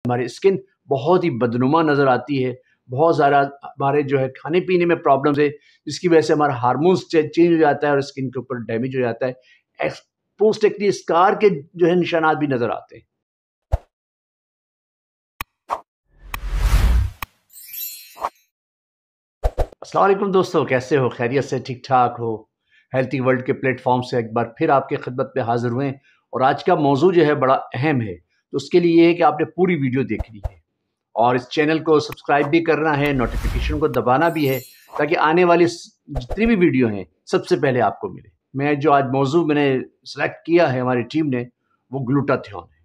हमारी स्किन बहुत ही बदनुमा नज़र आती है। बहुत ज़्यादा हमारे जो है खाने-पीने में प्रॉब्लम्स है, जिसकी वजह से हमारा हार्मोन्स चेंज हो जाता है और स्किन के ऊपर डैमेज हो जाता है। पोस्ट एक्ने स्कार के जो है निशानात भी नज़र आते हैं। अस्सलाम वालेकुम दोस्तों, कैसे हो? खैरियत से ठीक-ठाक हो? हेल्थी वर्ल्ड के प्लेटफ़ॉर्म से एक बार फिर आपकी खिदमत में हाज़िर हुए हैं और आज का मौज़ू जो है बड़ा अहम है। तो उसके लिए ये है कि आपने पूरी वीडियो देखनी है और इस चैनल को सब्सक्राइब भी करना है, नोटिफ़िकेशन को दबाना भी है ताकि आने वाली जितनी भी वीडियो हैं सबसे पहले आपको मिले। मैं जो आज मौज़ू मैंने सेलेक्ट किया है हमारी टीम ने, वो ग्लूटाथियोन है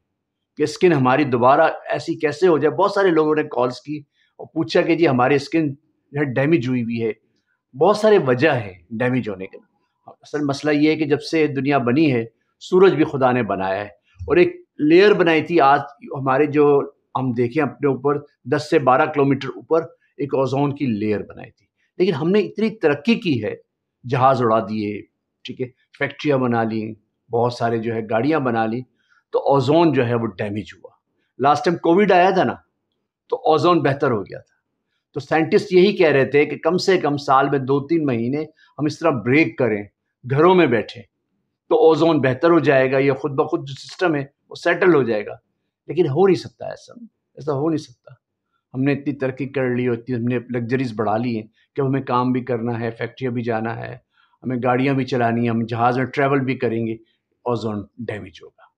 कि स्किन हमारी दोबारा ऐसी कैसे हो जाए। बहुत सारे लोगों ने कॉल्स की और पूछा कि जी हमारी स्किन जो है डैमेज हुई हुई है। बहुत सारे वजह है डैमेज होने के। असल मसला ये है कि जब से दुनिया बनी है, सूरज भी खुदा ने बनाया है और एक लेयर बनाई थी। आज हमारे जो हम देखें अपने ऊपर 10 से 12 किलोमीटर ऊपर एक ओज़ोन की लेयर बनाई थी। लेकिन हमने इतनी तरक्की की है, जहाज़ उड़ा दिए, ठीक है, फैक्ट्रियाँ बना ली, बहुत सारे जो है गाड़ियाँ बना ली, तो ओज़ोन जो है वो डैमेज हुआ। लास्ट टाइम कोविड आया था ना, तो ओज़ोन बेहतर हो गया था। तो साइंटिस्ट यही कह रहे थे कि कम से कम साल में 2-3 महीने हम इस तरह ब्रेक करें, घरों में बैठें, तो ओज़ोन बेहतर हो जाएगा, या खुद ब खुद जो सिस्टम है वो सेटल हो जाएगा। लेकिन हो नहीं सकता ऐसा हो नहीं सकता। हमने इतनी तरक्की कर ली और इतनी हमने लग्ज़रीज़ बढ़ा ली हैं कि हमें काम भी करना है, फैक्ट्रियाँ भी जाना है, हमें गाड़ियाँ भी चलानी है, हम जहाज़ में ट्रैवल भी करेंगे, ओज़ोन डैमेज होगा।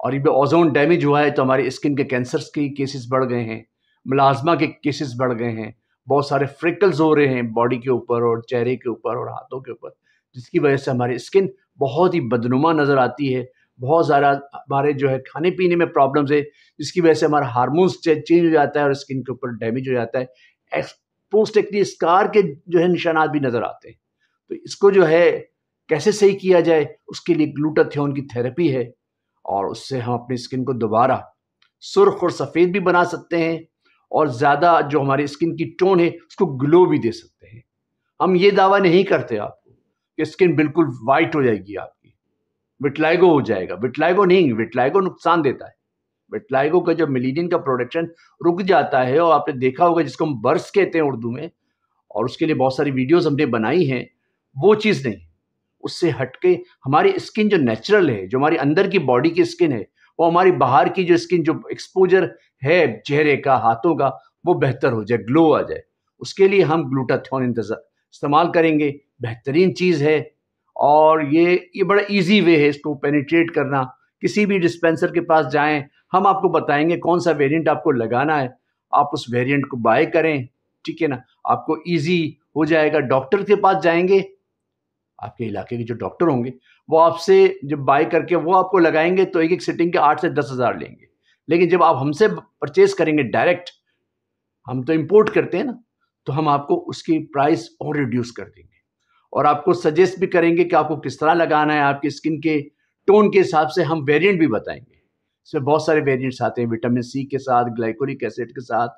और ये ओज़ोन डैमेज हुआ है तो हमारी स्किन के कैंसर्स के केसेस बढ़ गए हैं, मेलास्मा के केसेस बढ़ गए हैं, बहुत सारे फ्रिकल्स हो रहे हैं बॉडी के ऊपर और चेहरे के ऊपर और हाथों के ऊपर, जिसकी वजह से हमारी स्किन बहुत ही बदनुमा नज़र आती है। बहुत ज़्यादा हमारे जो है खाने-पीने में प्रॉब्लम्स है, जिसकी वजह से हमारा हार्मोन्स चेंज हो जाता है और स्किन के ऊपर डैमेज हो जाता है। पोस्ट एक्ने स्कार के जो है निशानात भी नज़र आते हैं। तो इसको जो है कैसे सही किया जाए, उसके लिए ग्लूटाथियोन की थेरेपी है और उससे हम अपनी स्किन को दोबारा सुर्ख और सफ़ेद भी बना सकते हैं और ज़्यादा जो हमारी स्किन की टोन है उसको ग्लो भी दे सकते हैं। हम ये दावा नहीं करते आपको कि स्किन बिल्कुल वाइट हो जाएगी आपकी, विटलाइगो हो जाएगा। विटलाइगो नहीं, विटलाइगो नुकसान देता है। विटलाइगो का जो मेलेनिन का प्रोडक्शन रुक जाता है और आपने देखा होगा जिसको हम बर्स कहते हैं उर्दू में, और उसके लिए बहुत सारी वीडियोस हमने बनाई हैं, वो चीज़ नहीं। उससे हटके हमारी स्किन जो नेचुरल है, जो हमारी अंदर की बॉडी की स्किन है, वो हमारी बाहर की जो स्किन जो एक्सपोजर है चेहरे का, हाथों का, वो बेहतर हो जाए, ग्लो आ जाए। उसके लिए हम ग्लूटाथियोन इस्तेमाल करेंगे। बेहतरीन चीज़ है और ये बड़ा ईज़ी वे है इसको पेनिट्रेट करना। किसी भी डिस्पेंसर के पास जाएँ, हम आपको बताएँगे कौन-सा वेरिएंट आपको लगाना है। आप उस वेरिएंट को बाय करें, ठीक है ना? आपको ईज़ी हो जाएगा। डॉक्टर के पास जाएँगे, आपके इलाके के जो डॉक्टर होंगे, वो आपसे जब बाय करके वो आपको लगाएँगे तो एक-एक सिटिंग के 8 से 10 हज़ार लेंगे। लेकिन जब आप हमसे परचेज़ करेंगे डायरेक्ट, हम तो इम्पोर्ट करते हैं ना, तो हम आपको उसकी प्राइस और रिड्यूस कर देंगे और आपको सजेस्ट भी करेंगे कि आपको किस तरह लगाना है। आपकी स्किन के टोन के हिसाब से हम वेरिएंट भी बताएँगे। इसमें बहुत सारे वेरिएंट्स आते हैं, विटामिन सी के साथ, ग्लाइकोलिक एसिड के साथ,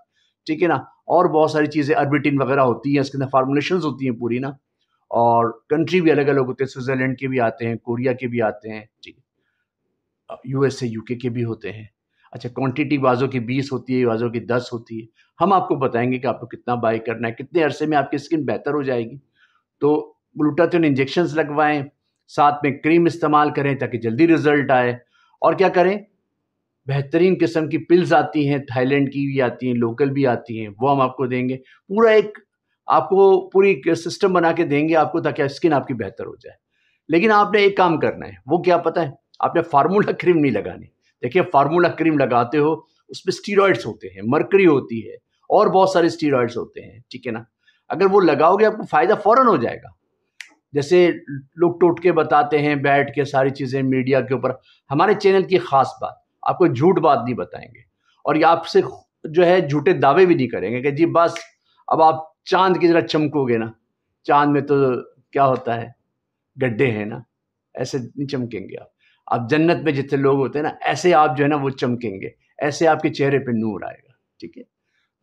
ठीक है ना? और बहुत सारी चीज़ें अर्बिटिन वगैरह होती हैं, इसके अंदर फ़ॉर्मुलेशंस होती हैं पूरी ना। और कंट्री भी अलग-अलग होते हैं, स्विट्ज़रलैंड के भी आते हैं, कोरिया के भी आते हैं, ठीक है। यूएसए, यूके के भी होते हैं। अच्छा, क्वांटिटी बाज़ों की 20 होती है, बाज़ों की 10 होती है। हम आपको बताएँगे कि आपको कितना बाय करना है, कितने अरसे में आपकी स्किन बेहतर हो जाएगी। तो ग्लूटाथियोन इंजेक्शंस लगवाएँ, साथ में क्रीम इस्तेमाल करें ताकि जल्दी रिज़ल्ट आए। और क्या करें, बेहतरीन किस्म की पिल्स आती हैं, थाईलैंड की भी आती हैं, लोकल भी आती हैं, वो हम आपको देंगे। पूरा एक आपको पूरी एक सिस्टम बना के देंगे आपको ताकि स्किन आपकी बेहतर हो जाए। लेकिन आपने एक काम करना है, वो क्या पता है? आपने फार्मूला क्रीम नहीं लगानी। देखिए, फार्मूला क्रीम लगाते हो, उसमें स्टेरॉइड्स होते हैं, मरकरी होती है और बहुत सारे स्टेरॉइड्स होते हैं, ठीक है ना? अगर वो लगाओगे आपको फ़ायदा फ़ौरन हो जाएगा। जैसे लोग टोटके बताते हैं बैठ के सारी चीज़ें मीडिया के ऊपर, हमारे चैनल की ख़ास बात, आपको झूठ बात नहीं बताएँगे और ये आपसे जो है झूठे दावे भी नहीं करेंगे कि जी बस अब आप चाँद की तरह चमकोगे ना, चाँद में तो क्या होता है, गड्ढे हैं ना, ऐसे नहीं चमकेंगे आप। आप जन्नत में जितने लोग होते हैं ना, ऐसे आप जो है ना वो चमकेंगे, ऐसे आपके चेहरे पे नूर आएगा, ठीक है?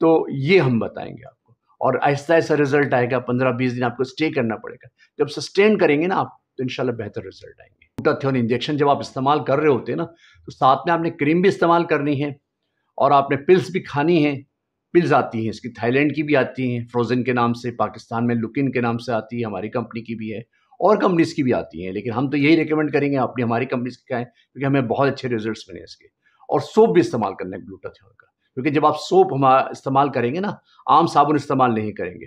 तो ये हम बताएँगे आपको और आहिस्ता-आहिस्ता रिज़ल्ट आएगा, 15-20 दिन आपको स्टे करना पड़ेगा। जब सस्टेन करेंगे ना आप, तो इंशाल्लाह बेहतर रिज़ल्ट आएँगे। ग्लूटाथियोन इंजेक्शन जब आप इस्तेमाल कर रहे होते हैं ना, तो साथ में आपने क्रीम भी इस्तेमाल करनी है और आपने पिल्स भी खानी है, पिल्स आती हैं इसकी, थाईलैंड की भी आती हैं फ्रोजन के नाम से, पाकिस्तान में लुकिन के नाम से आती है, हमारी कंपनी की भी है और कंपनीज की भी आती हैं, लेकिन हम तो यही रिकमेंड करेंगे अपनी हमारी कंपनीज की खाएं क्योंकि हमें बहुत अच्छे रिजल्ट्स मिले इसके। और सोप भी इस्तेमाल करना है ग्लूटाथियोन का, क्योंकि जब आप सोप इस्तेमाल करेंगे ना, आम साबुन इस्तेमाल नहीं करेंगे,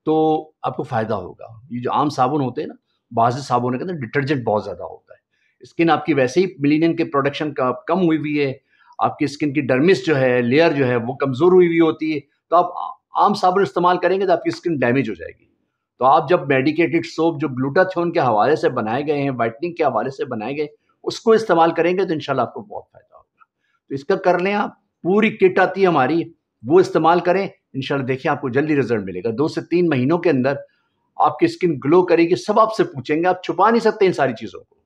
तो आपको फ़ायदा होगा। ये जो आम साबुन होते हैं ना, बाज़ साबुन के अंदर डिटर्जेंट बहुत ज़्यादा होता है, स्किन आपकी वैसे ही मिलेनियम के प्रोडक्शन का कम हुई हुई है, आपकी स्किन की डर्मिस जो है, लेयर जो है वो कमज़ोर हुई हुई होती है, तो आप आम साबुन इस्तेमाल करेंगे तो आपकी स्किन डैमेज हो जाएगी। तो आप जब मेडिकेटेड सोप जो ग्लूटाथियोन के हवाले से बनाए गए हैं, व्हाइटनिंग के हवाले से बनाए गए, उसको इस्तेमाल करेंगे तो इंशाल्लाह आपको बहुत फ़ायदा होगा। तो इसका कर लें आप, पूरी किट आती है हमारी, वो इस्तेमाल करें, इंशाल्लाह देखिए आपको जल्दी रिजल्ट मिलेगा। 2 से 3 महीनों के अंदर आपकी स्किन ग्लो करेगी, सब आपसे पूछेंगे, आप छुपा नहीं सकते इन सारी चीज़ों को।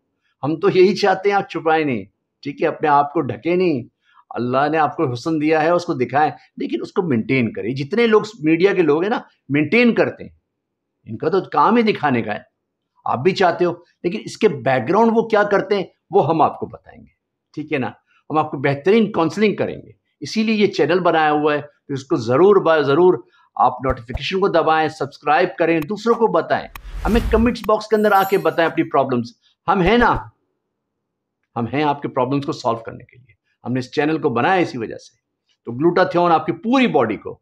हम तो यही चाहते हैं आप छुपाएँ नहीं, ठीक है? अपने आप को ढकें नहीं। अल्लाह ने आपको हुस्न दिया है, उसको दिखाएँ, लेकिन उसको मेंटेन करें। जितने लोग मीडिया के लोग हैं ना, मेंटेन करते हैं, इनका तो काम ही दिखाने का है। आप भी चाहते हो, लेकिन इसके बैकग्राउंड वो क्या करते हैं, वो हम आपको बताएँगे, ठीक है ना? हम आपको बेहतरीन काउंसलिंग करेंगे, इसीलिए ये चैनल बनाया हुआ है, तो इसको ज़रूर आप नोटिफ़िकेशन को दबाएँ, सब्सक्राइब करें, दूसरों को बताएँ। हमें कमेंट्स बॉक्स के अंदर आके बताएँ अपनी प्रॉब्लम्स, हम हैं ना, हम हैं आपके प्रॉब्लम्स को सॉल्व करने के लिए। हमने इस चैनल को बनाया इसी वजह से। तो ग्लूटाथियोन आपकी पूरी बॉडी को,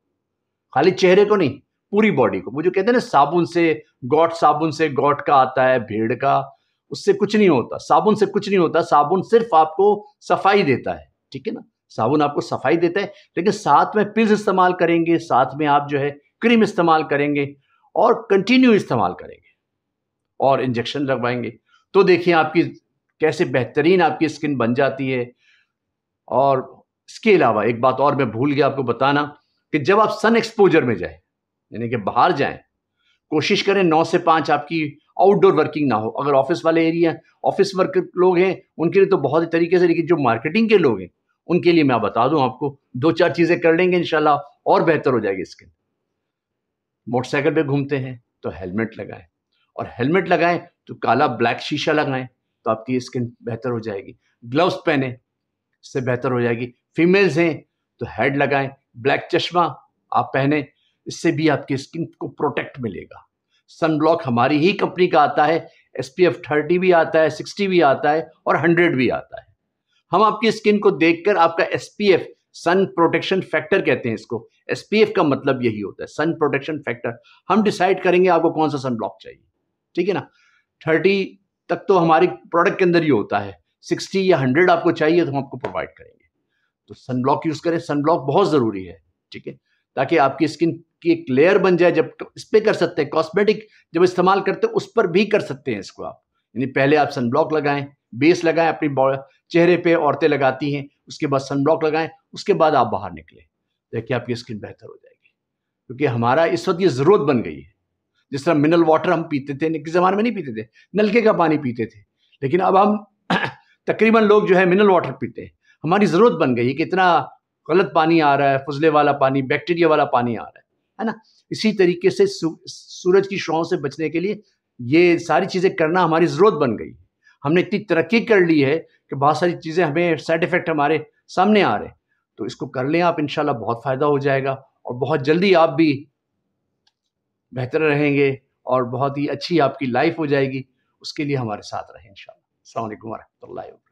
खाली चेहरे को नहीं, पूरी बॉडी को, वो जो कहते हैं ना साबुन से गॉट का आता है, भेड़ का, उससे कुछ नहीं होता, साबुन से कुछ नहीं होता, साबुन सिर्फ आपको सफाई देता है, ठीक है ना? साबुन आपको सफाई देता है, लेकिन साथ में पिल्स इस्तेमाल करेंगे, साथ में आप जो है क्रीम इस्तेमाल करेंगे और कंटिन्यू इस्तेमाल करेंगे और इंजेक्शन लगवाएंगे, तो देखिए आपकी कैसे बेहतरीन आपकी स्किन बन जाती है। और इसके अलावा एक बात और मैं भूल गया आपको बताना, कि जब आप सन एक्सपोजर में जाएं, यानी कि बाहर जाएं, कोशिश करें 9 से 5 आपकी आउटडोर वर्किंग ना हो। अगर ऑफिस वाले एरिया, ऑफिस वर्क लोग हैं, उनके लिए तो बहुत ही तरीके से, लेकिन जो मार्केटिंग के लोग हैं उनके लिए मैं बता दूं आपको, 2-4 चीजें कर लेंगे इंशाल्लाह और बेहतर हो जाएगी स्किन। मोटरसाइकिल पे घूमते हैं तो हेलमेट लगाएं, और हेलमेट लगाएं तो काला ब्लैक शीशा लगाएं, तो आपकी स्किन बेहतर हो जाएगी। ग्लव्स पहने, इससे बेहतर हो जाएगी। फीमेल्स हैं तो हेड लगाएं, ब्लैक चश्मा आप पहने, इससे भी आपकी स्किन को प्रोटेक्ट मिलेगा। सन ब्लॉक हमारी ही कंपनी का आता है, SPF 30 भी आता है, 60 भी आता है और 100 भी आता है। हम आपकी स्किन को देखकर आपका SPF, सन प्रोटेक्शन फैक्टर कहते हैं इसको, SPF का मतलब यही होता है, सन प्रोटेक्शन फैक्टर, हम डिसाइड करेंगे आपको कौन सा सन ब्लॉक चाहिए, ठीक है ना? 30 तक तो हमारी प्रोडक्ट के अंदर ही होता है, 60 या 100 आपको चाहिए तो हम आपको प्रोवाइड करेंगे। तो सन ब्लॉक यूज करें, सन ब्लॉक बहुत जरूरी है, ठीक है, ताकि आपकी स्किन की एक लेयर बन जाए। जब इस पे कर सकते हैं, कॉस्मेटिक जब इस्तेमाल करते हैं उस पर भी कर सकते हैं इसको आप, यानी पहले आप सन ब्लॉक लगाएं, बेस लगाएं अपनी चेहरे पे, औरतें लगाती हैं, उसके बाद सन ब्लॉक लगाएं, उसके बाद आप बाहर निकलें, देखिए आपकी स्किन बेहतर हो जाएगी। क्योंकि हमारा इस वक्त ये जरूरत बन गई है। जिस तरह मिनरल वाटर हम पीते थे, किसी जमाने में नहीं पीते थे, नलके का पानी पीते थे, लेकिन अब हम तकरीबन लोग जो है मिनरल वाटर पीते हैं। हमारी ज़रूरत बन गई है कि इतना गलत पानी आ रहा है, फुजले वाला पानी, बैक्टीरिया वाला पानी आ रहा है ना? इसी तरीके से सूरज की छांव से बचने के लिए ये सारी चीज़ें करना हमारी ज़रूरत बन गई। हमने इतनी तरक्की कर ली है कि बहुत सारी चीज़ें, हमें साइड इफ़ेक्ट हमारे सामने आ रहे हैं। तो इसको कर लें आप, इंशाल्लाह बहुत फ़ायदा हो जाएगा और बहुत जल्दी आप भी बेहतर रहेंगे और बहुत ही अच्छी आपकी लाइफ हो जाएगी। उसके लिए हमारे साथ रहें इंशाल्लाह। अस्सलाम वालेकुम व रहमतुल्लाहि व बरकातहू।